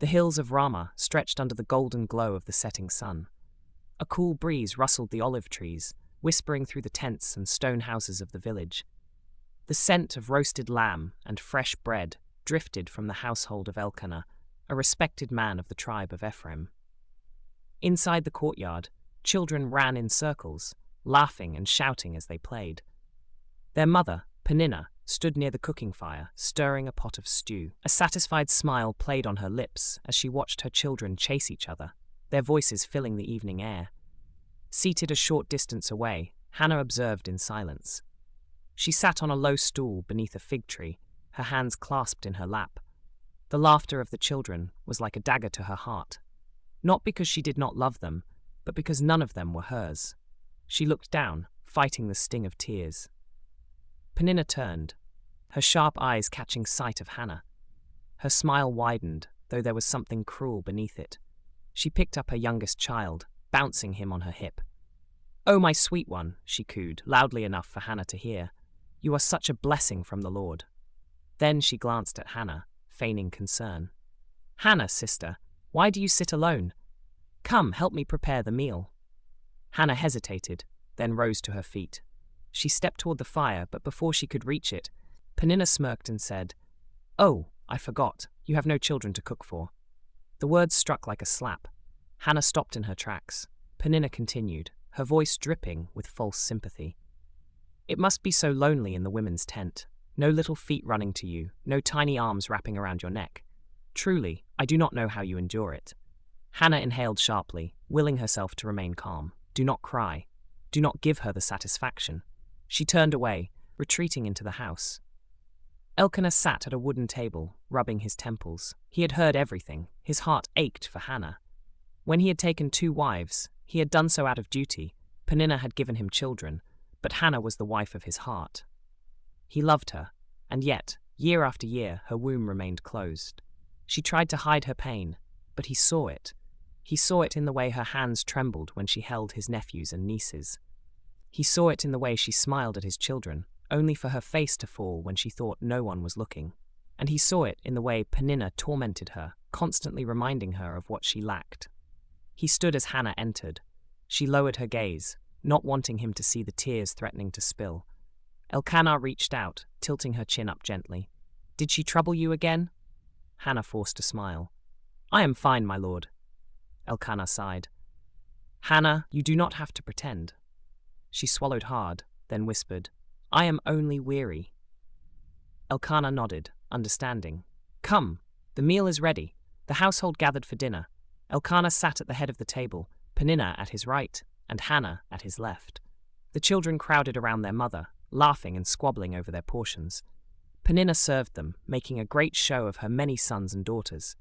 The hills of Ramah stretched under the golden glow of the setting sun. A cool breeze rustled the olive trees, whispering through the tents and stone houses of the village. The scent of roasted lamb and fresh bread drifted from the household of Elkanah, a respected man of the tribe of Ephraim. Inside the courtyard, children ran in circles, laughing and shouting as they played. Their mother, Peninnah, stood near the cooking fire, stirring a pot of stew. A satisfied smile played on her lips as she watched her children chase each other, their voices filling the evening air. Seated a short distance away, Hannah observed in silence. She sat on a low stool beneath a fig tree, her hands clasped in her lap. The laughter of the children was like a dagger to her heart, not because she did not love them, but because none of them were hers. She looked down, fighting the sting of tears. Peninnah turned, her sharp eyes catching sight of Hannah. Her smile widened, though there was something cruel beneath it. She picked up her youngest child, bouncing him on her hip. "Oh, my sweet one," she cooed, loudly enough for Hannah to hear. "You are such a blessing from the Lord." Then she glanced at Hannah, feigning concern. "Hannah, sister, why do you sit alone? Come, help me prepare the meal." Hannah hesitated, then rose to her feet. She stepped toward the fire, but before she could reach it, Peninnah smirked and said, "Oh, I forgot, you have no children to cook for." The words struck like a slap. Hannah stopped in her tracks. Peninnah continued, her voice dripping with false sympathy. "It must be so lonely in the women's tent. No little feet running to you, no tiny arms wrapping around your neck. Truly, I do not know how you endure it." Hannah inhaled sharply, willing herself to remain calm. Do not cry. Do not give her the satisfaction. She turned away, retreating into the house. Elkanah sat at a wooden table, rubbing his temples. He had heard everything. His heart ached for Hannah. When he had taken 2 wives, he had done so out of duty. Peninnah had given him children, but Hannah was the wife of his heart. He loved her, and yet, year after year, her womb remained closed. She tried to hide her pain, but he saw it. He saw it in the way her hands trembled when she held his nephews and nieces. He saw it in the way she smiled at his children, only for her face to fall when she thought no one was looking. And he saw it in the way Peninnah tormented her, constantly reminding her of what she lacked. He stood as Hannah entered. She lowered her gaze, not wanting him to see the tears threatening to spill. Elkanah reached out, tilting her chin up gently. "Did she trouble you again?" Hannah forced a smile. "I am fine, my lord." Elkanah sighed. "Hannah, you do not have to pretend." She swallowed hard, then whispered, "I am only weary." Elkanah nodded, understanding. "Come, the meal is ready." The household gathered for dinner. Elkanah sat at the head of the table, Peninnah at his right, and Hannah at his left. The children crowded around their mother, laughing and squabbling over their portions. Peninnah served them, making a great show of her many sons and daughters.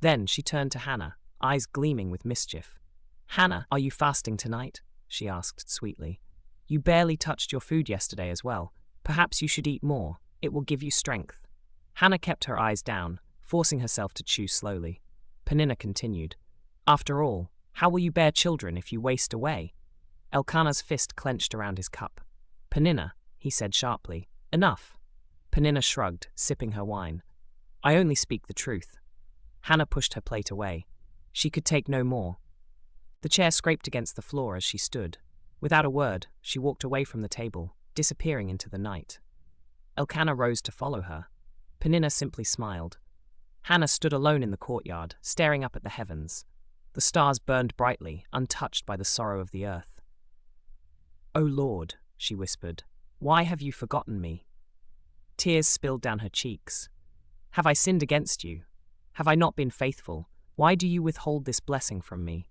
Then she turned to Hannah, eyes gleaming with mischief. "Hannah, are you fasting tonight?" she asked sweetly. "You barely touched your food yesterday as well. Perhaps you should eat more. It will give you strength." Hannah kept her eyes down, forcing herself to chew slowly. Peninnah continued, "After all, how will you bear children if you waste away?" Elkanah's fist clenched around his cup. "Peninnah," he said sharply, "enough." Peninnah shrugged, sipping her wine. "I only speak the truth." Hannah pushed her plate away. She could take no more. The chair scraped against the floor as she stood. Without a word, she walked away from the table, disappearing into the night. Elkanah rose to follow her. Peninnah simply smiled. Hannah stood alone in the courtyard, staring up at the heavens. The stars burned brightly, untouched by the sorrow of the earth. "O Lord," she whispered, "why have you forgotten me?" Tears spilled down her cheeks. "Have I sinned against you? Have I not been faithful? Why do you withhold this blessing from me?"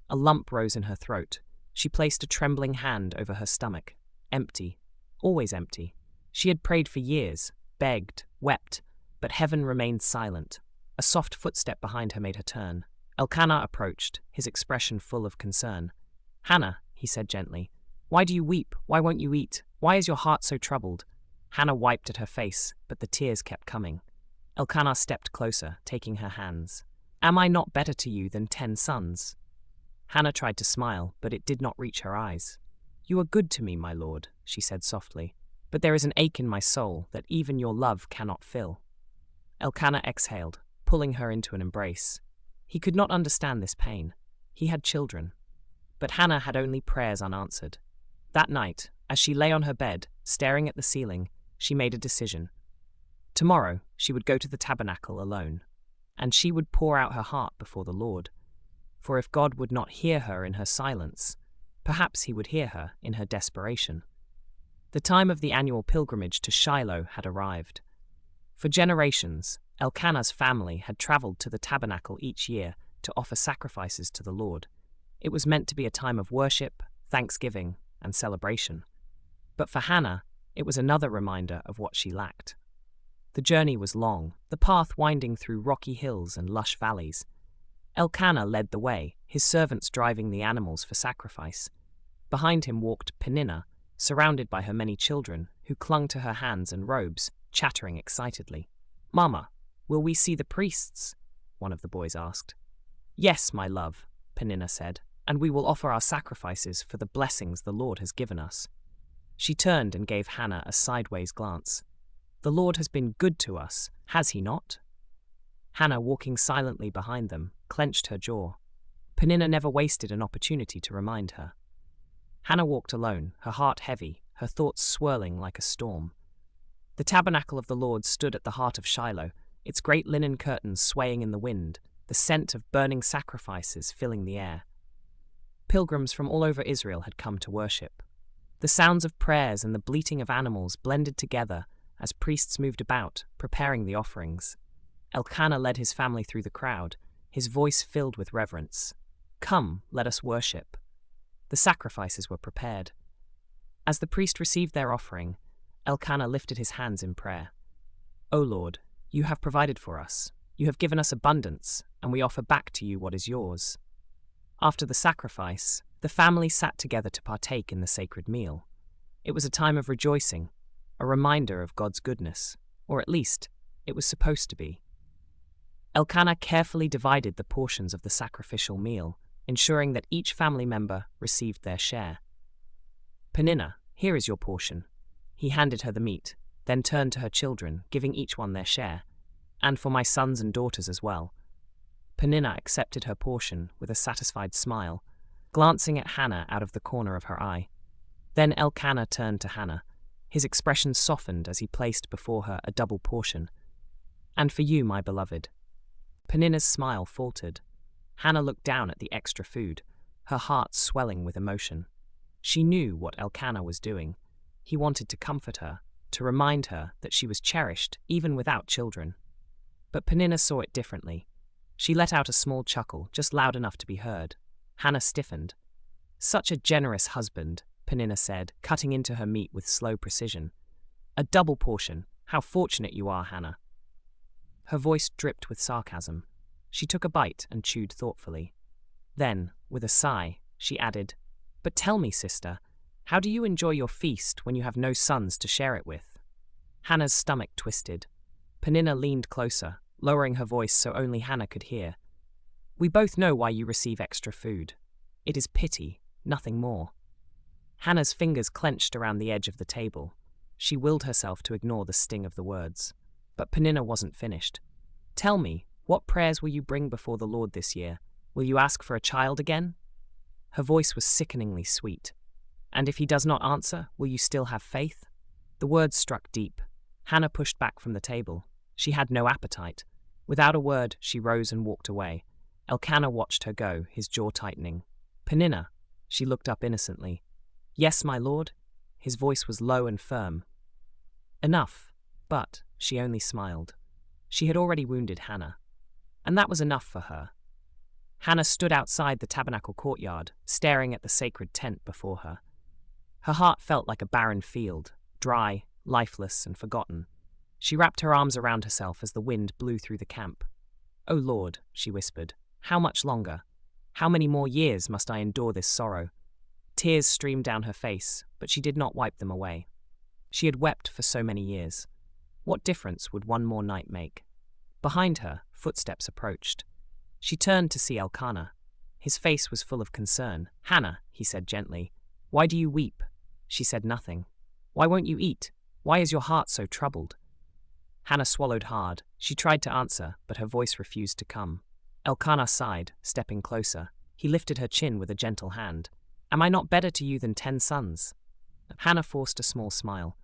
A lump rose in her throat. She placed a trembling hand over her stomach. Empty. Always empty. She had prayed for years, begged, wept, but heaven remained silent. A soft footstep behind her made her turn. Elkanah approached, his expression full of concern. "Hannah," he said gently, "why do you weep? Why won't you eat? Why is your heart so troubled?" Hannah wiped at her face, but the tears kept coming. Elkanah stepped closer, taking her hands. "Am I not better to you than 10 sons?" Hannah tried to smile, but it did not reach her eyes. "You are good to me, my lord," she said softly, "but there is an ache in my soul that even your love cannot fill." Elkanah exhaled. pulling her into an embrace. He could not understand this pain. He had children. But Hannah had only prayers unanswered. That night, as she lay on her bed, staring at the ceiling, she made a decision. Tomorrow, she would go to the tabernacle alone, and she would pour out her heart before the Lord. For if God would not hear her in her silence, perhaps he would hear her in her desperation. The time of the annual pilgrimage to Shiloh had arrived. For generations, Elkanah's family had traveled to the tabernacle each year to offer sacrifices to the Lord. It was meant to be a time of worship, thanksgiving, and celebration. But for Hannah, it was another reminder of what she lacked. The journey was long, the path winding through rocky hills and lush valleys. Elkanah led the way, his servants driving the animals for sacrifice. Behind him walked Peninnah, surrounded by her many children, who clung to her hands and robes, chattering excitedly. "Mama, will we see the priests?" one of the boys asked. "Yes, my love," Peninnah said, "and we will offer our sacrifices for the blessings the Lord has given us." She turned and gave Hannah a sideways glance. "The Lord has been good to us, has he not?" Hannah, walking silently behind them, clenched her jaw. Peninnah never wasted an opportunity to remind her. Hannah walked alone, her heart heavy, her thoughts swirling like a storm. The tabernacle of the Lord stood at the heart of Shiloh, its great linen curtains swaying in the wind, the scent of burning sacrifices filling the air. Pilgrims from all over Israel had come to worship. The sounds of prayers and the bleating of animals blended together as priests moved about, preparing the offerings. Elkanah led his family through the crowd, his voice filled with reverence. "Come, let us worship." The sacrifices were prepared. As the priest received their offering, Elkanah lifted his hands in prayer. "O Lord, you have provided for us. You have given us abundance, and we offer back to you what is yours." After the sacrifice, the family sat together to partake in the sacred meal. It was a time of rejoicing, a reminder of God's goodness, or at least, it was supposed to be. Elkanah carefully divided the portions of the sacrificial meal, ensuring that each family member received their share. "Peninnah, here is your portion." He handed her the meat, then turned to her children, giving each one their share. "And for my sons and daughters as well." Peninnah accepted her portion with a satisfied smile, glancing at Hannah out of the corner of her eye. Then Elkanah turned to Hannah. His expression softened as he placed before her a double portion. "And for you, my beloved." Peninnah's smile faltered. Hannah looked down at the extra food, her heart swelling with emotion. She knew what Elkanah was doing. He wanted to comfort her, to remind her that she was cherished even without children. But Peninnah saw it differently. She let out a small chuckle, just loud enough to be heard. Hannah stiffened. "Such a generous husband," Peninnah said, cutting into her meat with slow precision. "A double portion. How fortunate you are, Hannah." Her voice dripped with sarcasm. She took a bite and chewed thoughtfully. Then, with a sigh, she added, "But tell me, sister, how do you enjoy your feast when you have no sons to share it with?" Hannah's stomach twisted. Peninnah leaned closer, lowering her voice so only Hannah could hear. "We both know why you receive extra food. It is pity, nothing more." Hannah's fingers clenched around the edge of the table. She willed herself to ignore the sting of the words. But Peninnah wasn't finished. "Tell me, what prayers will you bring before the Lord this year? Will you ask for a child again?" Her voice was sickeningly sweet. "And if he does not answer, will you still have faith?" The words struck deep. Hannah pushed back from the table. She had no appetite. Without a word, she rose and walked away. Elkanah watched her go, his jaw tightening. "Peninnah," she looked up innocently. "Yes, my lord?" His voice was low and firm. Enough, but she only smiled. She had already wounded Hannah, and that was enough for her. Hannah stood outside the tabernacle courtyard, staring at the sacred tent before her. Her heart felt like a barren field, dry, lifeless, and forgotten. She wrapped her arms around herself as the wind blew through the camp. "O Lord," she whispered, "how much longer? How many more years must I endure this sorrow?" Tears streamed down her face, but she did not wipe them away. She had wept for so many years. What difference would one more night make? Behind her, footsteps approached. She turned to see Elkanah. His face was full of concern. "Hannah," he said gently, "why do you weep?" She said nothing. "Why won't you eat? Why is your heart so troubled?" Hannah swallowed hard. She tried to answer, but her voice refused to come. Elkanah sighed, stepping closer. He lifted her chin with a gentle hand. Am I not better to you than 10 sons? Hannah forced a small smile.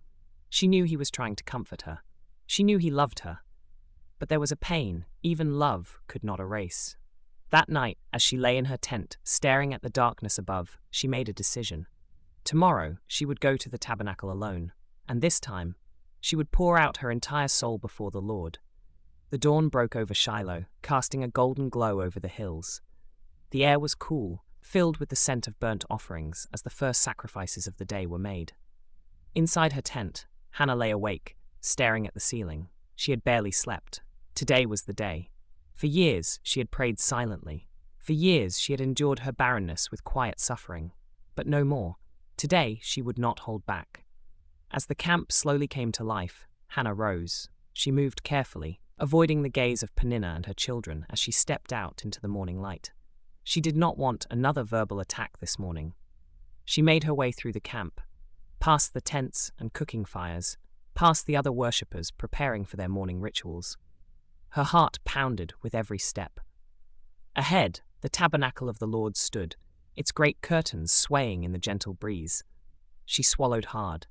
She knew he was trying to comfort her. She knew he loved her. But there was a pain even love could not erase. That night, as she lay in her tent, staring at the darkness above, she made a decision. Tomorrow, she would go to the tabernacle alone, and this time, she would pour out her entire soul before the Lord. The dawn broke over Shiloh, casting a golden glow over the hills. The air was cool, filled with the scent of burnt offerings as the first sacrifices of the day were made. Inside her tent, Hannah lay awake, staring at the ceiling. She had barely slept. Today was the day. For years, she had prayed silently. For years, she had endured her barrenness with quiet suffering. But no more. Today, she would not hold back. As the camp slowly came to life, Hannah rose. She moved carefully, avoiding the gaze of Peninnah and her children as she stepped out into the morning light. She did not want another verbal attack this morning. She made her way through the camp, past the tents and cooking fires, past the other worshippers preparing for their morning rituals. Her heart pounded with every step. Ahead, the tabernacle of the Lord stood, its great curtains swaying in the gentle breeze. She swallowed hard.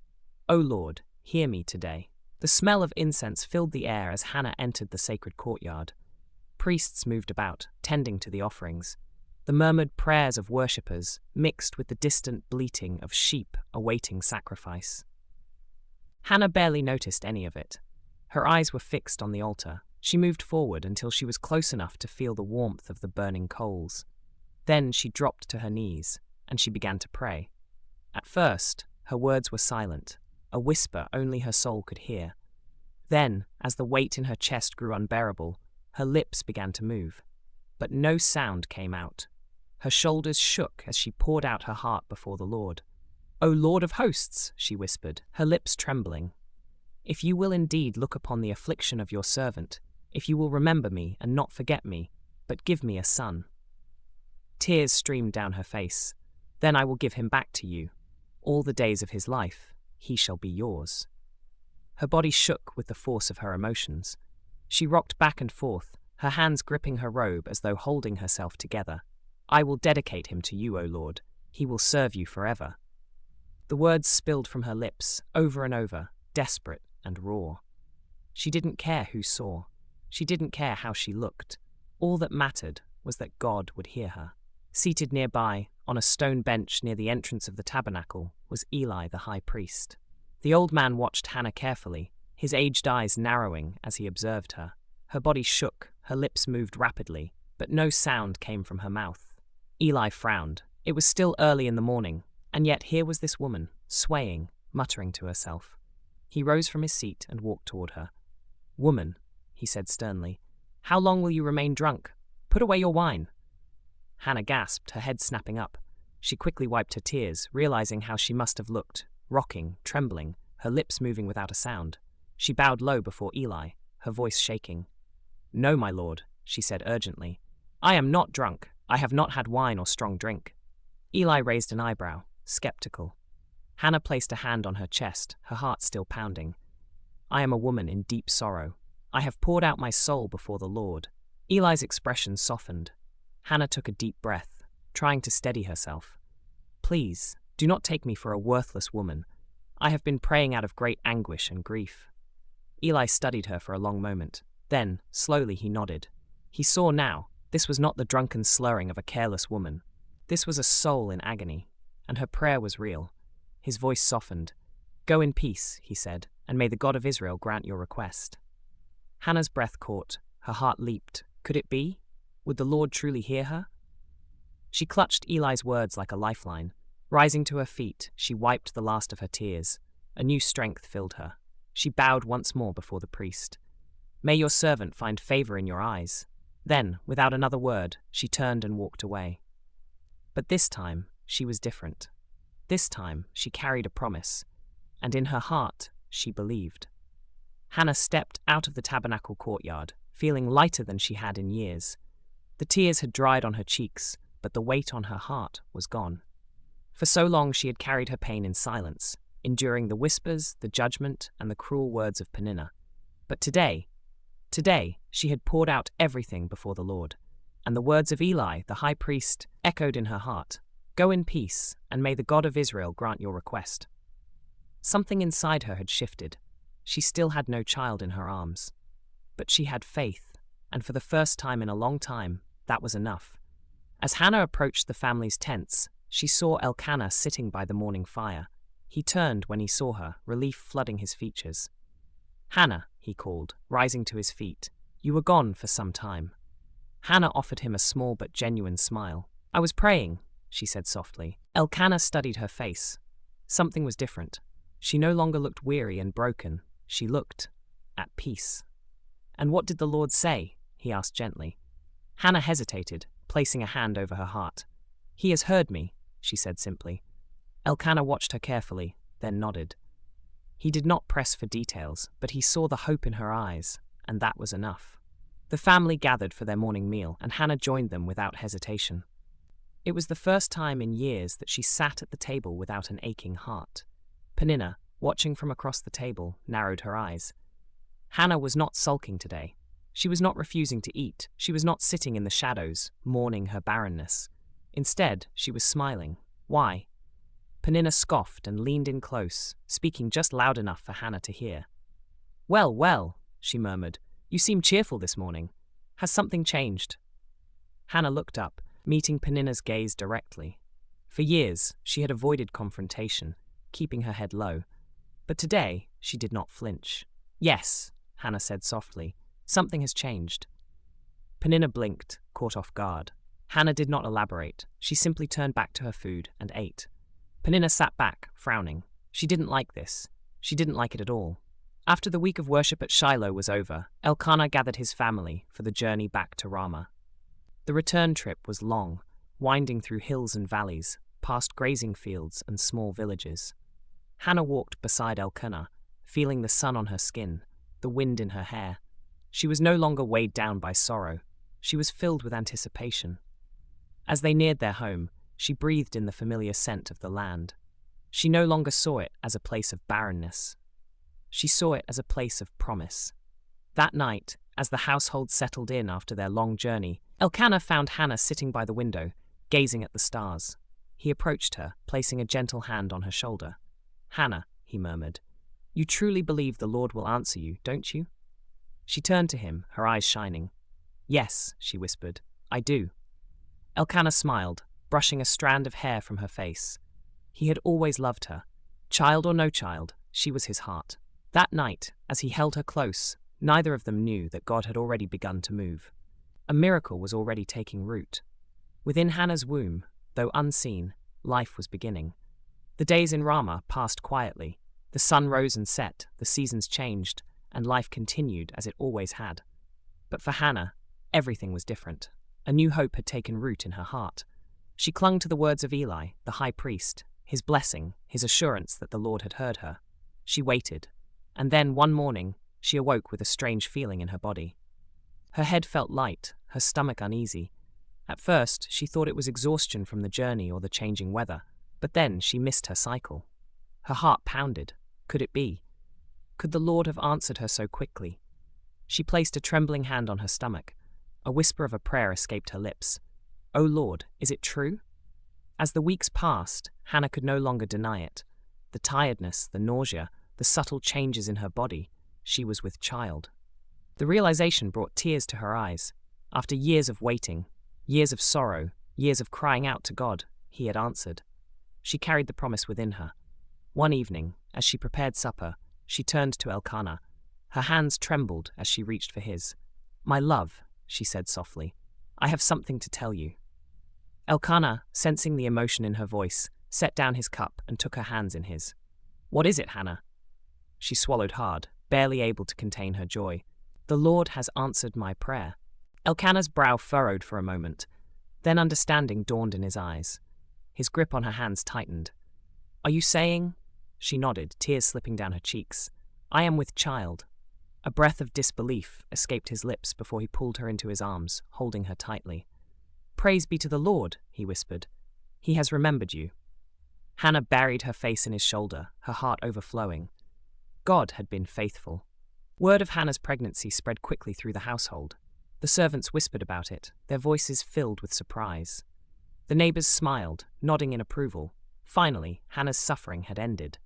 O Lord, hear me today. The smell of incense filled the air as Hannah entered the sacred courtyard. Priests moved about, tending to the offerings. The murmured prayers of worshippers mixed with the distant bleating of sheep awaiting sacrifice. Hannah barely noticed any of it. Her eyes were fixed on the altar. She moved forward until she was close enough to feel the warmth of the burning coals. Then she dropped to her knees, and she began to pray. At first, her words were silent, a whisper only her soul could hear. Then, as the weight in her chest grew unbearable, her lips began to move. But no sound came out. Her shoulders shook as she poured out her heart before the Lord. "O Lord of hosts," she whispered, her lips trembling, "if you will indeed look upon the affliction of your servant, if you will remember me and not forget me, but give me a son." Tears streamed down her face. "Then I will give him back to you. All the days of his life, he shall be yours." Her body shook with the force of her emotions. She rocked back and forth, her hands gripping her robe as though holding herself together. "I will dedicate him to you, O Lord. He will serve you forever." The words spilled from her lips, over and over, desperate and raw. She didn't care who saw. She didn't care how she looked. All that mattered was that God would hear her. Seated nearby, on a stone bench near the entrance of the tabernacle, was Eli the high priest. The old man watched Hannah carefully, his aged eyes narrowing as he observed her. Her body shook, her lips moved rapidly, but no sound came from her mouth. Eli frowned. It was still early in the morning, and yet here was this woman, swaying, muttering to herself. He rose from his seat and walked toward her. "Woman," he said sternly, "how long will you remain drunk? Put away your wine." Hannah gasped, her head snapping up. She quickly wiped her tears, realizing how she must have looked, rocking, trembling, her lips moving without a sound. She bowed low before Eli, her voice shaking. "No, my lord," she said urgently. "I am not drunk. I have not had wine or strong drink." Eli raised an eyebrow, skeptical. Hannah placed a hand on her chest, her heart still pounding. "I am a woman in deep sorrow. I have poured out my soul before the Lord." Eli's expression softened. Hannah took a deep breath, trying to steady herself. "Please, do not take me for a worthless woman. I have been praying out of great anguish and grief." Eli studied her for a long moment. Then, slowly, he nodded. He saw now, this was not the drunken slurring of a careless woman. This was a soul in agony, and her prayer was real. His voice softened. "Go in peace," he said, "and may the God of Israel grant your request." Hannah's breath caught. Her heart leaped. Could it be? Would the Lord truly hear her? She clutched Eli's words like a lifeline. Rising to her feet, she wiped the last of her tears. A new strength filled her. She bowed once more before the priest. "May your servant find favor in your eyes." Then, without another word, she turned and walked away. But this time, she was different. This time, she carried a promise, and in her heart, she believed. Hannah stepped out of the tabernacle courtyard, feeling lighter than she had in years. The tears had dried on her cheeks, but the weight on her heart was gone. For so long she had carried her pain in silence, enduring the whispers, the judgment, and the cruel words of Peninnah. But today, she had poured out everything before the Lord, and the words of Eli, the high priest, echoed in her heart. Go in peace, and may the God of Israel grant your request. Something inside her had shifted. She still had no child in her arms. But she had faith, and for the first time in a long time, that was enough. As Hannah approached the family's tents, she saw Elkanah sitting by the morning fire. He turned when he saw her, relief flooding his features. Hannah, he called, rising to his feet. You were gone for some time. Hannah offered him a small but genuine smile. I was praying, she said softly. Elkanah studied her face. Something was different. She no longer looked weary and broken. She looked at peace. And what did the Lord say? He asked gently. Hannah hesitated, placing a hand over her heart. He has heard me, she said simply. Elkanah watched her carefully, then nodded. He did not press for details, but he saw the hope in her eyes, and that was enough. The family gathered for their morning meal, and Hannah joined them without hesitation. It was the first time in years that she sat at the table without an aching heart. Peninnah, watching from across the table, narrowed her eyes. Hannah was not sulking today. She was not refusing to eat. She was not sitting in the shadows, mourning her barrenness. Instead, she was smiling. Why? Peninnah scoffed and leaned in close, speaking just loud enough for Hannah to hear. Well, well, she murmured. You seem cheerful this morning. Has something changed? Hannah looked up, meeting Peninnah's gaze directly. For years, she had avoided confrontation, keeping her head low. But today, she did not flinch. Yes, Hannah said softly. Something has changed. Peninnah blinked, caught off guard. Hannah did not elaborate. She simply turned back to her food and ate. Peninnah sat back, frowning. She didn't like this. She didn't like it at all. After the week of worship at Shiloh was over, Elkanah gathered his family for the journey back to Ramah. The return trip was long, winding through hills and valleys, past grazing fields and small villages. Hannah walked beside Elkanah, feeling the sun on her skin, the wind in her hair. She was no longer weighed down by sorrow. She was filled with anticipation. As they neared their home, she breathed in the familiar scent of the land. She no longer saw it as a place of barrenness. She saw it as a place of promise. That night, as the household settled in after their long journey, Elkanah found Hannah sitting by the window, gazing at the stars. He approached her, placing a gentle hand on her shoulder. Hannah, he murmured, you truly believe the Lord will answer you, don't you? She turned to him, her eyes shining. Yes, she whispered, I do. Elkanah smiled, brushing a strand of hair from her face. He had always loved her. Child or no child, she was his heart. That night, as he held her close, neither of them knew that God had already begun to move. A miracle was already taking root. Within Hannah's womb, though unseen, life was beginning. The days in Ramah passed quietly. The sun rose and set, the seasons changed, and life continued as it always had. But for Hannah, everything was different. A new hope had taken root in her heart. She clung to the words of Eli, the high priest, his blessing, his assurance that the Lord had heard her. She waited, and then one morning, she awoke with a strange feeling in her body. Her head felt light, her stomach uneasy. At first, she thought it was exhaustion from the journey or the changing weather, but then she missed her cycle. Her heart pounded. Could it be? Could the Lord have answered her so quickly? She placed a trembling hand on her stomach. A whisper of a prayer escaped her lips. "O Lord, is it true?" As the weeks passed, Hannah could no longer deny it. The tiredness, the nausea, the subtle changes in her body, she was with child. The realization brought tears to her eyes. After years of waiting, years of sorrow, years of crying out to God, he had answered. She carried the promise within her. One evening, as she prepared supper, she turned to Elkanah. Her hands trembled as she reached for his. "My love," she said softly, "I have something to tell you." Elkanah, sensing the emotion in her voice, set down his cup and took her hands in his. "What is it, Hannah?" She swallowed hard, barely able to contain her joy. "The Lord has answered my prayer." Elkanah's brow furrowed for a moment. Then understanding dawned in his eyes. His grip on her hands tightened. "Are you saying?" She nodded, tears slipping down her cheeks. "I am with child." A breath of disbelief escaped his lips before he pulled her into his arms, holding her tightly. "Praise be to the Lord," he whispered. "He has remembered you." Hannah buried her face in his shoulder, her heart overflowing. God had been faithful. Word of Hannah's pregnancy spread quickly through the household. The servants whispered about it, their voices filled with surprise. The neighbors smiled, nodding in approval. Finally, Hannah's suffering had ended.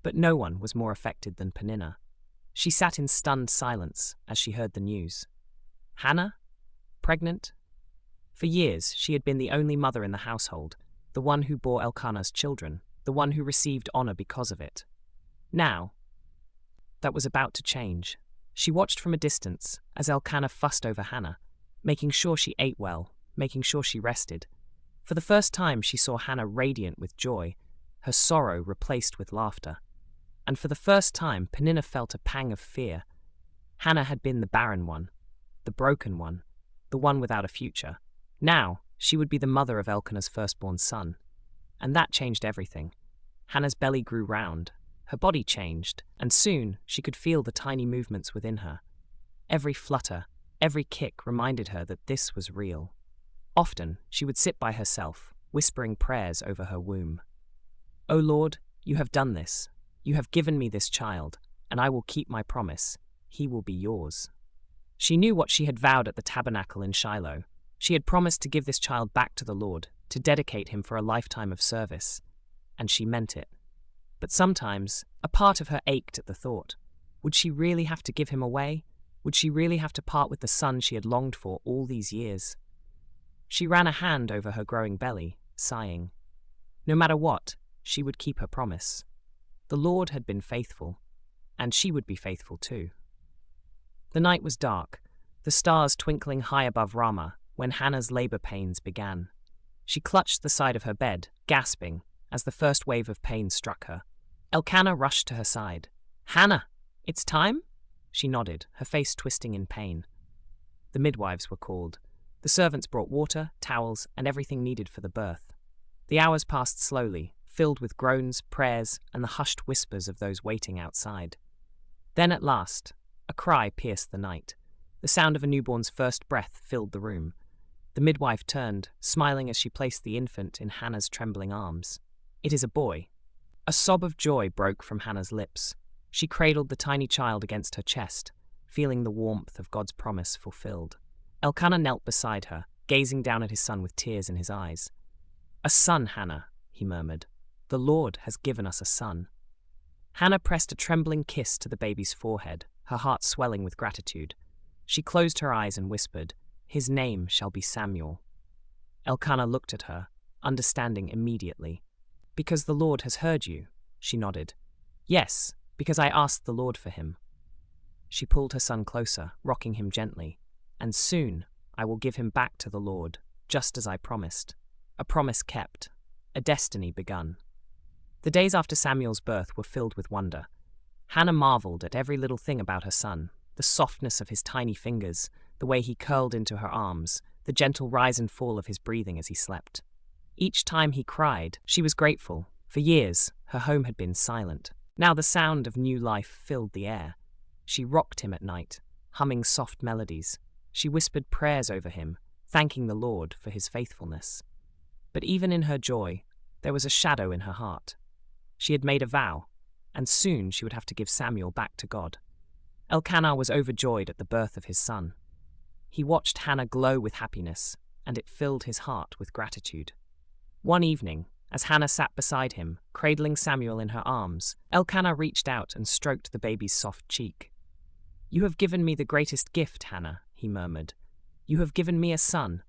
But no one was more affected than Peninnah. She sat in stunned silence as she heard the news. Hannah? Pregnant? For years, she had been the only mother in the household, the one who bore Elkanah's children, the one who received honor because of it. Now, that was about to change. She watched from a distance as Elkanah fussed over Hannah, making sure she ate well, making sure she rested. For the first time, she saw Hannah radiant with joy, her sorrow replaced with laughter. And for the first time, Peninnah felt a pang of fear. Hannah had been the barren one, the broken one, the one without a future. Now, she would be the mother of Elkanah's firstborn son. And that changed everything. Hannah's belly grew round, her body changed, and soon she could feel the tiny movements within her. Every flutter, every kick reminded her that this was real. Often, she would sit by herself, whispering prayers over her womb. "O Lord, you have done this. You have given me this child, and I will keep my promise. He will be yours." She knew what she had vowed at the tabernacle in Shiloh. She had promised to give this child back to the Lord, to dedicate him for a lifetime of service. And she meant it. But sometimes, a part of her ached at the thought. Would she really have to give him away? Would she really have to part with the son she had longed for all these years? She ran a hand over her growing belly, sighing. No matter what, she would keep her promise. The Lord had been faithful, and she would be faithful too. The night was dark, the stars twinkling high above Ramah, when Hannah's labor pains began. She clutched the side of her bed, gasping, as the first wave of pain struck her. Elkanah rushed to her side. "Hannah, it's time?" She nodded, her face twisting in pain. The midwives were called. The servants brought water, towels, and everything needed for the birth. The hours passed slowly, filled with groans, prayers, and the hushed whispers of those waiting outside. Then at last, a cry pierced the night. The sound of a newborn's first breath filled the room. The midwife turned, smiling as she placed the infant in Hannah's trembling arms. "It is a boy." A sob of joy broke from Hannah's lips. She cradled the tiny child against her chest, feeling the warmth of God's promise fulfilled. Elkanah knelt beside her, gazing down at his son with tears in his eyes. "A son, Hannah," he murmured. "The Lord has given us a son." Hannah pressed a trembling kiss to the baby's forehead, her heart swelling with gratitude. She closed her eyes and whispered, "His name shall be Samuel." Elkanah looked at her, understanding immediately. "Because the Lord has heard you," she nodded. "Yes, because I asked the Lord for him." She pulled her son closer, rocking him gently. "And soon I will give him back to the Lord, just as I promised." A promise kept, a destiny begun. The days after Samuel's birth were filled with wonder. Hannah marveled at every little thing about her son, the softness of his tiny fingers, the way he curled into her arms, the gentle rise and fall of his breathing as he slept. Each time he cried, she was grateful. For years, her home had been silent. Now the sound of new life filled the air. She rocked him at night, humming soft melodies. She whispered prayers over him, thanking the Lord for his faithfulness. But even in her joy, there was a shadow in her heart. She had made a vow, and soon she would have to give Samuel back to God. Elkanah was overjoyed at the birth of his son. He watched Hannah glow with happiness, and it filled his heart with gratitude. One evening, as Hannah sat beside him, cradling Samuel in her arms, Elkanah reached out and stroked the baby's soft cheek. "You have given me the greatest gift, Hannah," he murmured. "You have given me a son."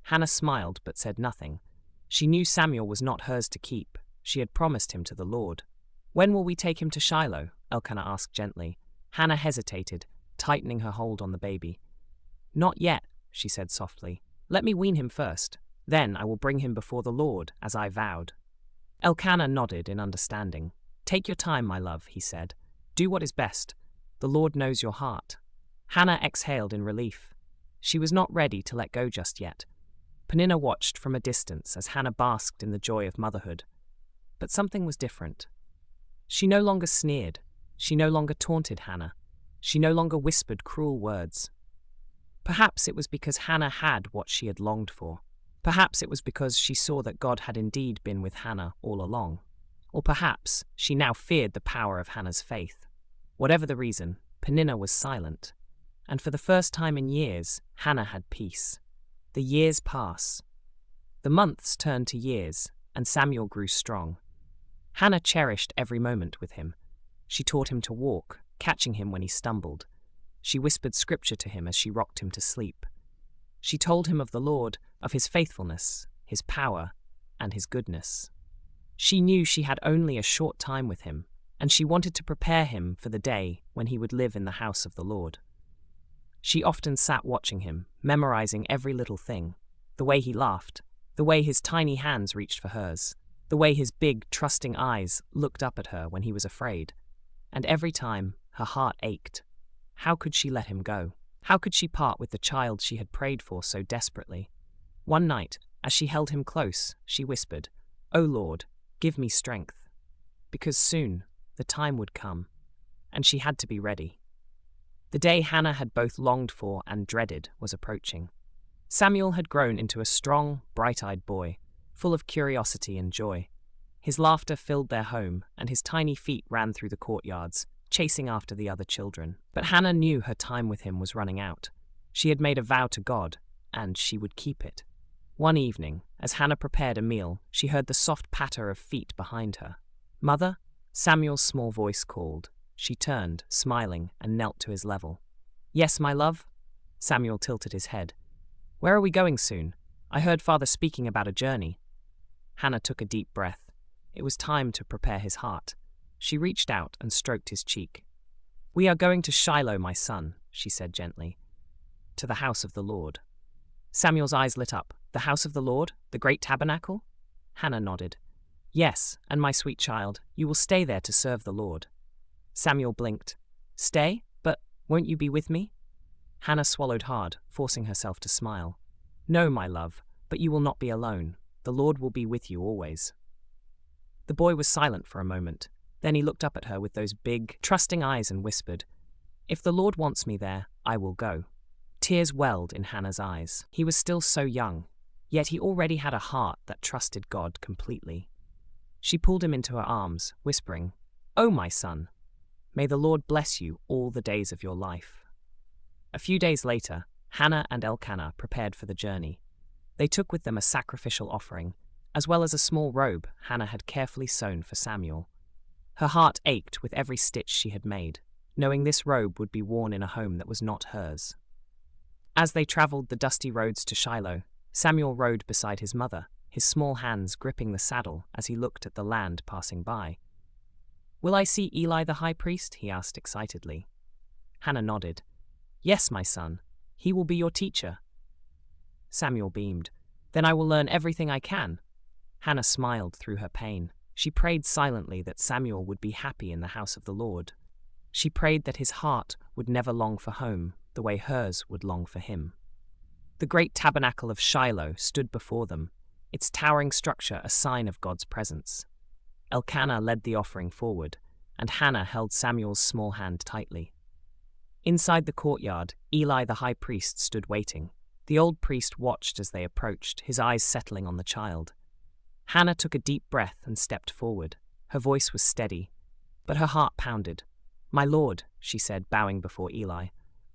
Hannah smiled but said nothing. She knew Samuel was not hers to keep. She had promised him to the Lord. "When will we take him to Shiloh?" Elkanah asked gently. Hannah hesitated, tightening her hold on the baby. "Not yet," she said softly. "Let me wean him first. Then I will bring him before the Lord, as I vowed." Elkanah nodded in understanding. "Take your time, my love," he said. "Do what is best. The Lord knows your heart." Hannah exhaled in relief. She was not ready to let go just yet. Peninnah watched from a distance as Hannah basked in the joy of motherhood. But something was different. She no longer sneered. She no longer taunted Hannah. She no longer whispered cruel words. Perhaps it was because Hannah had what she had longed for. Perhaps it was because she saw that God had indeed been with Hannah all along. Or perhaps she now feared the power of Hannah's faith. Whatever the reason, Peninnah was silent, and for the first time in years, Hannah had peace. The years pass. The months turned to years, and Samuel grew strong. Hannah cherished every moment with him. She taught him to walk, catching him when he stumbled. She whispered scripture to him as she rocked him to sleep. She told him of the Lord, of his faithfulness, his power, and his goodness. She knew she had only a short time with him, and she wanted to prepare him for the day when he would live in the house of the Lord. She often sat watching him, memorizing every little thing, the way he laughed, the way his tiny hands reached for hers, the way his big, trusting eyes looked up at her when he was afraid. And every time, her heart ached. How could she let him go? How could she part with the child she had prayed for so desperately? One night, as she held him close, she whispered, "O Lord, give me strength." Because soon, the time would come, and she had to be ready. The day Hannah had both longed for and dreaded was approaching. Samuel had grown into a strong, bright-eyed boy, full of curiosity and joy. His laughter filled their home, and his tiny feet ran through the courtyards, chasing after the other children. But Hannah knew her time with him was running out. She had made a vow to God, and she would keep it. One evening, as Hannah prepared a meal, she heard the soft patter of feet behind her. "Mother?" Samuel's small voice called. She turned, smiling, and knelt to his level. "Yes, my love?" Samuel tilted his head. "Where are we going soon? I heard Father speaking about a journey." Hannah took a deep breath. It was time to prepare his heart. She reached out and stroked his cheek. "We are going to Shiloh, my son," she said gently. "To the house of the Lord." Samuel's eyes lit up. "The house of the Lord? The great tabernacle?" Hannah nodded. "Yes, and my sweet child, you will stay there to serve the Lord." Samuel blinked. "Stay? But won't you be with me?" Hannah swallowed hard, forcing herself to smile. "No, my love, but you will not be alone. The Lord will be with you always." The boy was silent for a moment. Then he looked up at her with those big, trusting eyes and whispered, "If the Lord wants me there, I will go." Tears welled in Hannah's eyes. He was still so young, yet he already had a heart that trusted God completely. She pulled him into her arms, whispering, "Oh, my son, may the Lord bless you all the days of your life." A few days later, Hannah and Elkanah prepared for the journey. They took with them a sacrificial offering, as well as a small robe Hannah had carefully sewn for Samuel. Her heart ached with every stitch she had made, knowing this robe would be worn in a home that was not hers. As they traveled the dusty roads to Shiloh, Samuel rode beside his mother, his small hands gripping the saddle as he looked at the land passing by. "Will I see Eli the high priest?" he asked excitedly. Hannah nodded. "Yes, my son. He will be your teacher." Samuel beamed. "Then I will learn everything I can." Hannah smiled through her pain. She prayed silently that Samuel would be happy in the house of the Lord. She prayed that his heart would never long for home the way hers would long for him. The great tabernacle of Shiloh stood before them, its towering structure a sign of God's presence. Elkanah led the offering forward, and Hannah held Samuel's small hand tightly. Inside the courtyard, Eli the high priest stood waiting. The old priest watched as they approached, his eyes settling on the child. Hannah took a deep breath and stepped forward. Her voice was steady, but her heart pounded. "My lord," she said, bowing before Eli,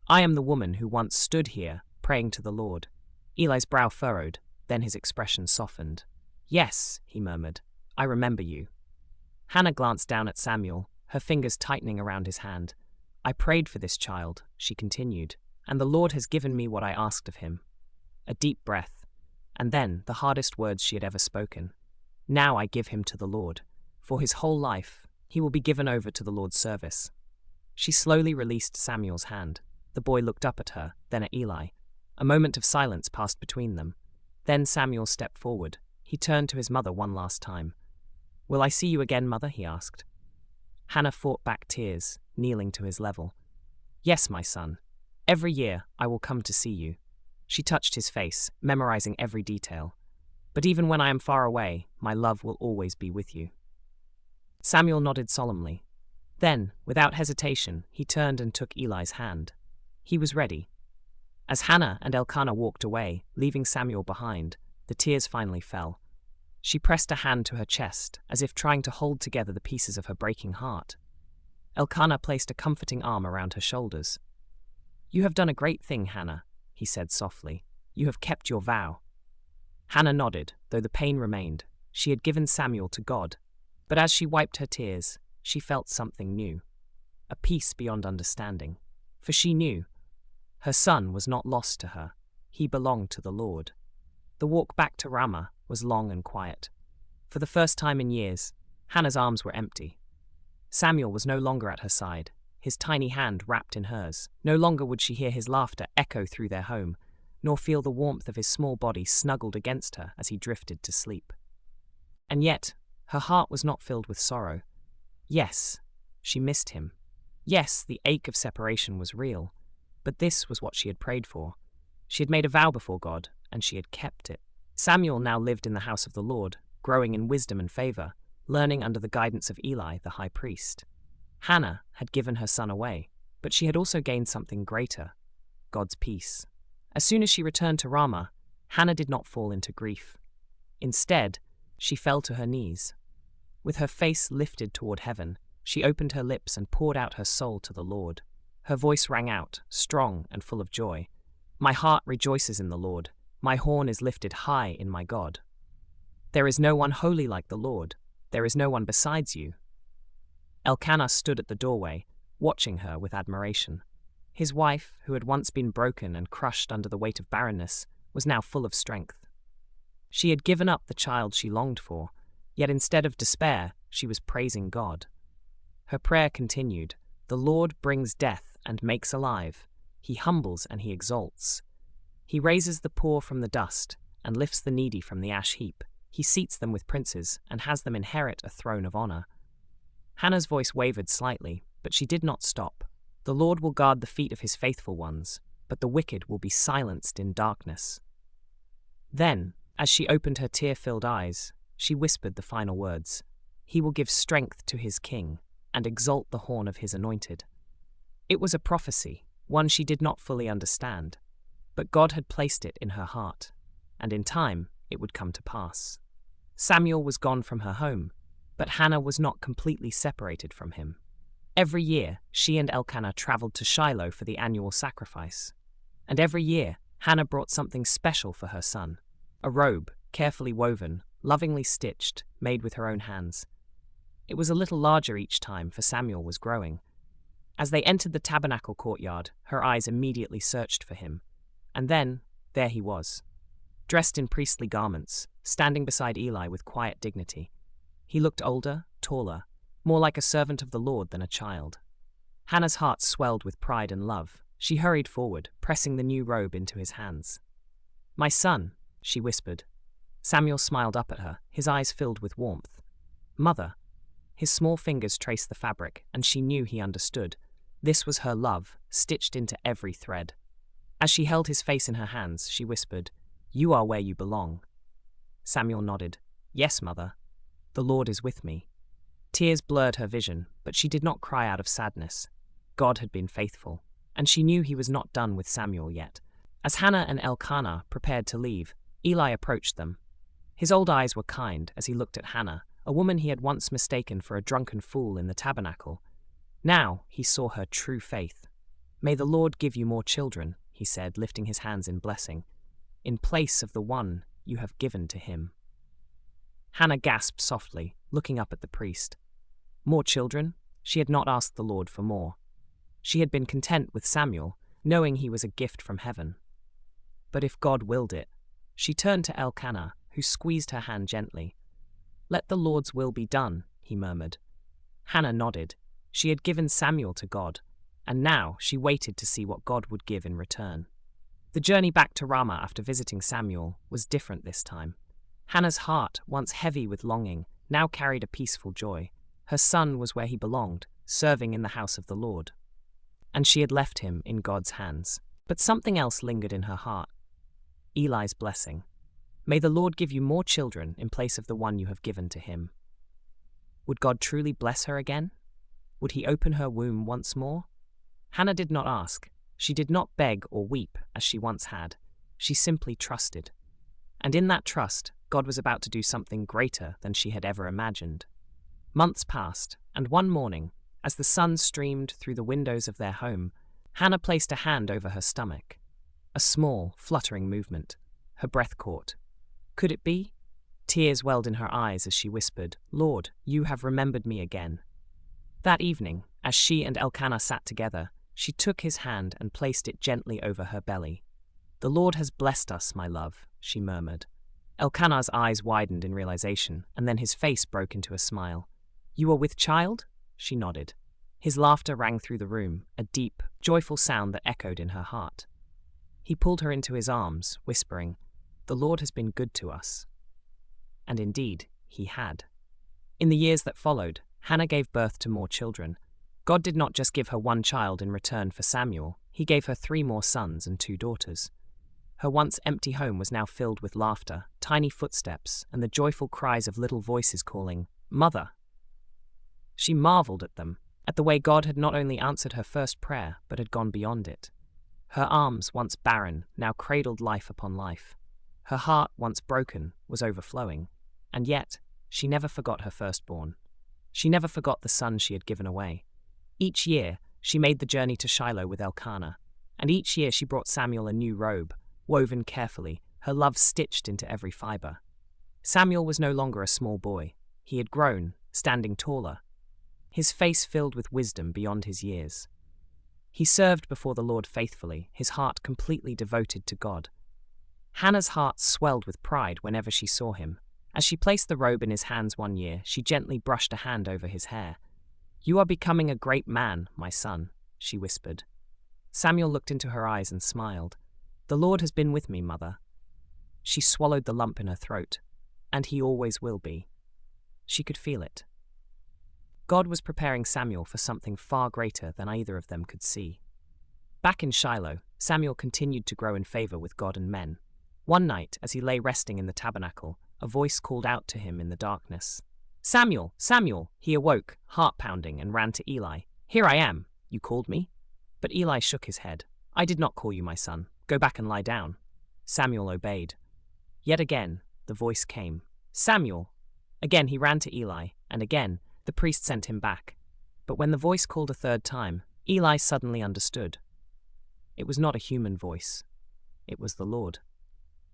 "I am the woman who once stood here, praying to the Lord." Eli's brow furrowed, then his expression softened. "Yes," he murmured, "I remember you." Hannah glanced down at Samuel, her fingers tightening around his hand. "I prayed for this child," she continued, "and the Lord has given me what I asked of him." A deep breath, and then the hardest words she had ever spoken. "Now I give him to the Lord. For his whole life, he will be given over to the Lord's service." She slowly released Samuel's hand. The boy looked up at her, then at Eli. A moment of silence passed between them. Then Samuel stepped forward. He turned to his mother one last time. "Will I see you again, mother?" he asked. Hannah fought back tears, kneeling to his level. "Yes, my son. Every year I will come to see you." She touched his face, memorizing every detail. "But even when I am far away, my love will always be with you." Samuel nodded solemnly. Then, without hesitation, he turned and took Eli's hand. He was ready. As Hannah and Elkanah walked away, leaving Samuel behind, the tears finally fell. She pressed a hand to her chest, as if trying to hold together the pieces of her breaking heart. Elkanah placed a comforting arm around her shoulders. "You have done a great thing, Hannah," he said softly. "You have kept your vow." Hannah nodded, though the pain remained. She had given Samuel to God. But as she wiped her tears, she felt something new. A peace beyond understanding. For she knew her son was not lost to her. He belonged to the Lord. The walk back to Ramah was long and quiet. For the first time in years, Hannah's arms were empty. Samuel was no longer at her side, his tiny hand wrapped in hers. No longer would she hear his laughter echo through their home, nor feel the warmth of his small body snuggled against her as he drifted to sleep. And yet, her heart was not filled with sorrow. Yes, she missed him. Yes, the ache of separation was real. But this was what she had prayed for. She had made a vow before God, and she had kept it. Samuel now lived in the house of the Lord, growing in wisdom and favor, learning under the guidance of Eli, the high priest. Hannah had given her son away, but she had also gained something greater, God's peace. As soon as she returned to Ramah, Hannah did not fall into grief. Instead, she fell to her knees. With her face lifted toward heaven, she opened her lips and poured out her soul to the Lord. Her voice rang out, strong and full of joy. "My heart rejoices in the Lord. My horn is lifted high in my God. There is no one holy like the Lord. There is no one besides you." Elkanah stood at the doorway, watching her with admiration. His wife, who had once been broken and crushed under the weight of barrenness, was now full of strength. She had given up the child she longed for, yet instead of despair, she was praising God. Her prayer continued, "The Lord brings death and makes alive. He humbles and he exalts. He raises the poor from the dust and lifts the needy from the ash heap. He seats them with princes and has them inherit a throne of honor." Hannah's voice wavered slightly, but she did not stop. "The Lord will guard the feet of his faithful ones, but the wicked will be silenced in darkness." Then, as she opened her tear-filled eyes, she whispered the final words, "He will give strength to his king and exalt the horn of his anointed." It was a prophecy, one she did not fully understand, but God had placed it in her heart, and in time it would come to pass. Samuel was gone from her home, but Hannah was not completely separated from him. Every year, she and Elkanah traveled to Shiloh for the annual sacrifice. And every year, Hannah brought something special for her son. A robe, carefully woven, lovingly stitched, made with her own hands. It was a little larger each time, for Samuel was growing. As they entered the tabernacle courtyard, her eyes immediately searched for him. And then, there he was, dressed in priestly garments, standing beside Eli with quiet dignity. He looked older, taller, more like a servant of the Lord than a child. Hannah's heart swelled with pride and love. She hurried forward, pressing the new robe into his hands. "My son," she whispered. Samuel smiled up at her, his eyes filled with warmth. "Mother." His small fingers traced the fabric, and she knew he understood. This was her love, stitched into every thread. As she held his face in her hands, she whispered, "You are where you belong." Samuel nodded. "Yes, mother. The Lord is with me." Tears blurred her vision, but she did not cry out of sadness. God had been faithful, and she knew he was not done with Samuel yet. As Hannah and Elkanah prepared to leave, Eli approached them. His old eyes were kind as he looked at Hannah, a woman he had once mistaken for a drunken fool in the tabernacle. Now he saw her true faith. "May the Lord give you more children," he said, lifting his hands in blessing, "in place of the one you have given to him." Hannah gasped softly, looking up at the priest. More children? She had not asked the Lord for more. She had been content with Samuel, knowing he was a gift from heaven. But if God willed it, she turned to Elkanah, who squeezed her hand gently. "Let the Lord's will be done," he murmured. Hannah nodded. She had given Samuel to God, and now she waited to see what God would give in return. The journey back to Ramah after visiting Samuel was different this time. Hannah's heart, once heavy with longing, now carried a peaceful joy. Her son was where he belonged, serving in the house of the Lord. And she had left him in God's hands. But something else lingered in her heart. Eli's blessing. "May the Lord give you more children in place of the one you have given to him." Would God truly bless her again? Would he open her womb once more? Hannah did not ask. She did not beg or weep as she once had. She simply trusted. And in that trust, God was about to do something greater than she had ever imagined. Months passed, and one morning, As the sun streamed through the windows of their home, Hannah placed a hand over her stomach. A small, fluttering movement. Her breath caught. Could it be? Tears welled in her eyes as she whispered, "Lord, you have remembered me again." That evening, as she and Elkanah sat together, she took his hand and placed it gently over her belly. "The Lord has blessed us, my love," she murmured. Elkanah's eyes widened in realization, and then his face broke into a smile. "You are with child?" She nodded. His laughter rang through the room, a deep, joyful sound that echoed in her heart. He pulled her into his arms, whispering, "The Lord has been good to us." And indeed, he had. In the years that followed, Hannah gave birth to more children. God did not just give her one child in return for Samuel, he gave her 3 more sons and 2 daughters. Her once empty home was now filled with laughter, tiny footsteps, and the joyful cries of little voices calling, "Mother!" She marveled at them, at the way God had not only answered her first prayer, but had gone beyond it. Her arms, once barren, now cradled life upon life. Her heart, once broken, was overflowing. And yet, she never forgot her firstborn. She never forgot the son she had given away. Each year, she made the journey to Shiloh with Elkanah, and each year she brought Samuel a new robe, woven carefully, her love stitched into every fiber. Samuel was no longer a small boy. He had grown, standing taller, his face filled with wisdom beyond his years. He served before the Lord faithfully, his heart completely devoted to God. Hannah's heart swelled with pride whenever she saw him. As she placed the robe in his hands one year, she gently brushed a hand over his hair. "You are becoming a great man, my son," she whispered. Samuel looked into her eyes and smiled. "The Lord has been with me, mother." She swallowed the lump in her throat. "And he always will be." She could feel it. God was preparing Samuel for something far greater than either of them could see. Back in Shiloh, Samuel continued to grow in favor with God and men. One night, as he lay resting in the tabernacle, a voice called out to him in the darkness. "Samuel, Samuel!" He awoke, heart pounding, and ran to Eli. "Here I am. You called me?" But Eli shook his head. "I did not call you, my son. Go back and lie down." Samuel obeyed. Yet again, the voice came. "Samuel!" Again he ran to Eli, and again, the priest sent him back. But when the voice called a third time, Eli suddenly understood. It was not a human voice. It was the Lord.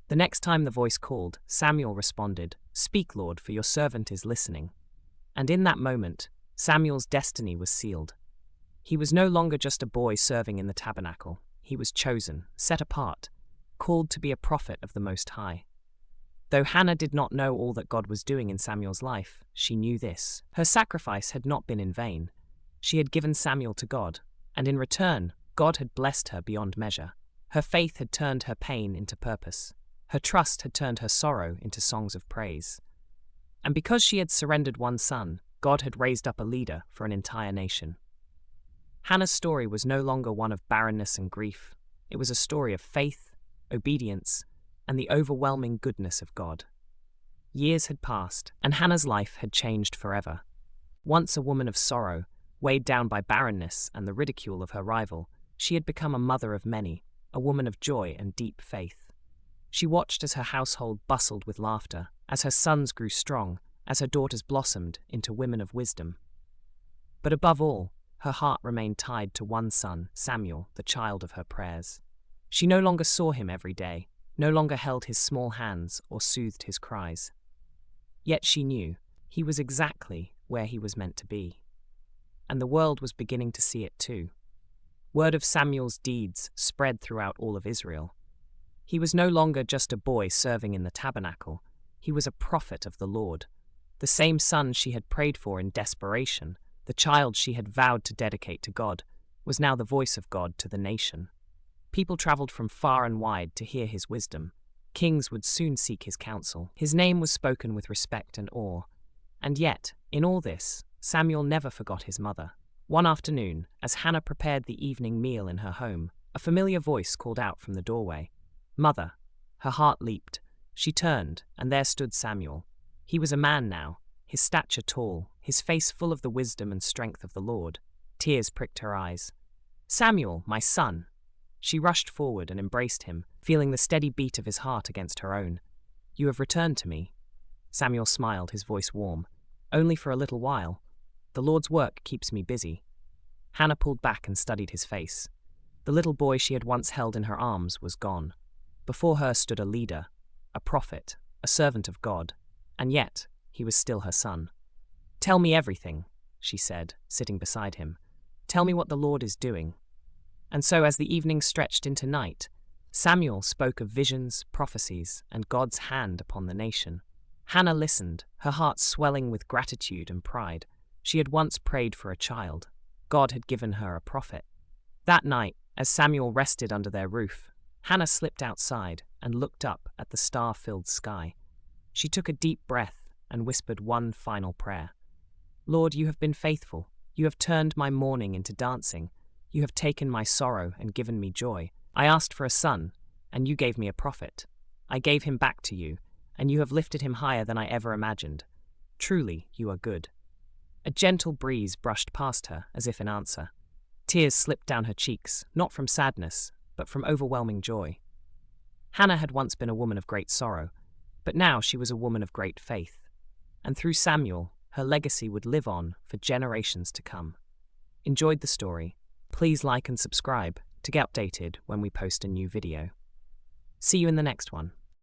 The next time the voice called, Samuel responded, "Speak, Lord, for your servant is listening." And in that moment, Samuel's destiny was sealed. He was no longer just a boy serving in the tabernacle. He was chosen, set apart, called to be a prophet of the Most High. Though Hannah did not know all that God was doing in Samuel's life, she knew this. Her sacrifice had not been in vain. She had given Samuel to God, and in return, God had blessed her beyond measure. Her faith had turned her pain into purpose. Her trust had turned her sorrow into songs of praise. And because she had surrendered one son, God had raised up a leader for an entire nation. Hannah's story was no longer one of barrenness and grief. It was a story of faith, obedience, and the overwhelming goodness of God. Years had passed, and Hannah's life had changed forever. Once a woman of sorrow, weighed down by barrenness and the ridicule of her rival, she had become a mother of many, a woman of joy and deep faith. She watched as her household bustled with laughter, as her sons grew strong, as her daughters blossomed into women of wisdom. But above all, her heart remained tied to one son, Samuel, the child of her prayers. She no longer saw him every day, no longer held his small hands or soothed his cries. Yet she knew he was exactly where he was meant to be. And the world was beginning to see it too. Word of Samuel's deeds spread throughout all of Israel. He was no longer just a boy serving in the tabernacle. He was a prophet of the Lord. The same son she had prayed for in desperation, the child she had vowed to dedicate to God, was now the voice of God to the nation. People traveled from far and wide to hear his wisdom. Kings would soon seek his counsel. His name was spoken with respect and awe. And yet, in all this, Samuel never forgot his mother. One afternoon, as Hannah prepared the evening meal in her home, a familiar voice called out from the doorway. "Mother." Her heart leaped. She turned, and there stood Samuel. He was a man now, his stature tall, his face full of the wisdom and strength of the Lord. Tears pricked her eyes. "Samuel, my son." She rushed forward and embraced him, feeling the steady beat of his heart against her own. "You have returned to me." Samuel smiled, his voice warm. "Only for a little while." The Lord's work keeps me busy." Hannah pulled back and studied his face. The little boy she had once held in her arms was gone. Before her stood a leader, a prophet, a servant of God, and yet he was still her son. "Tell me everything," she said, sitting beside him. "Tell me what the Lord is doing." And so, as the evening stretched into night, Samuel spoke of visions, prophecies, and God's hand upon the nation. Hannah listened, her heart swelling with gratitude and pride. She had once prayed for a child. God had given her a prophet. That night, as Samuel rested under their roof, Hannah slipped outside and looked up at the star-filled sky. She took a deep breath and whispered one final prayer. "Lord, you have been faithful. You have turned my mourning into dancing. You have taken my sorrow and given me joy. I asked for a son, and you gave me a prophet. I gave him back to you, and you have lifted him higher than I ever imagined. Truly, you are good." A gentle breeze brushed past her, as if in answer. Tears slipped down her cheeks, not from sadness, but from overwhelming joy. Hannah had once been a woman of great sorrow, but now she was a woman of great faith. And through Samuel, her legacy would live on for generations to come. Enjoyed the story? Please like and subscribe to get updated when we post a new video. See you in the next one.